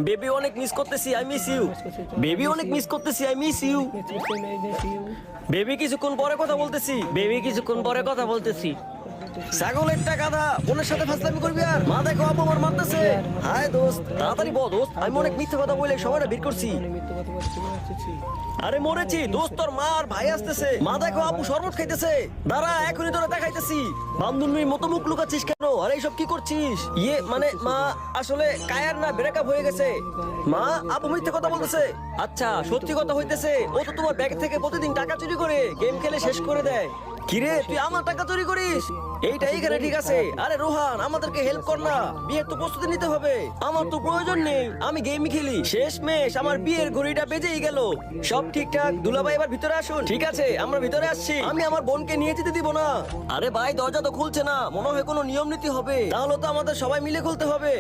Baby অনেক miss করতেছি, I miss you. Baby অনেক মিস করতেছি, আই মিস ইউ। বেবি কিছুক্ষণ পরে কথা বলতেছি, বেবি কিছুক্ষণ পরে কথা বলতেছি। ছাগলের টা গাধা, বোনের সাথে ফাজলামি করবি আর? মা দেখো আপু আমার মারতেছে। হায় দোস্ত, তাড়াতাড়ি বল দোস্ত, আমি অনেক মিথ্যে কথা বলে সময়টা বের করছি। আরে মরেছি দোস্ত, তোর মা আর ভাই আসতেছে। মা দেখো আপু শরবত খাইতেছে। দাঁড়া এখনই তোরা দেখাইতেছি। বান্ধবীর মতো মুখ লুকাচ্ছিস কেন? আর এইসব কি করছিস? ইয়ে মানে মা, আসলে কায়ার না ব্রেকআপ হয়ে গেছে। মা, আপু মিথ্যে কথা বলতেছে। আচ্ছা সত্যি কথা হইতেছে, ও তো তোমার ব্যাগ থেকে প্রতিদিন টাকা চুরি করে গেম খেলে শেষ করে দেয়। কিরে তুই আমার টাকা চুরি করিস? এইটা এইখানে ঠিক আছে। আরে রোহান আমাদেরকে হেল্প কর না, বিয়ের তো প্রস্তুতি নিতে হবে। আমার তো প্রয়োজন নেই, আমি গেমই খেলি। শেষমেশ আমার বিয়ের ঘড়িটা বেজেই গেল। সব ঠিকঠাক, দুলাভাই এবার ভিতরে আসুন। ঠিক আছে আমরা ভিতরে আসছি। আমি আমার বোনকে নিয়ে যেতে দিব না। আরে ভাই দরজা তো খুলছে না, মনে হয় কোনো নিয়ম নীতি হবে। তাহলে তো আমাদের সবাই মিলে খুলতে হবে।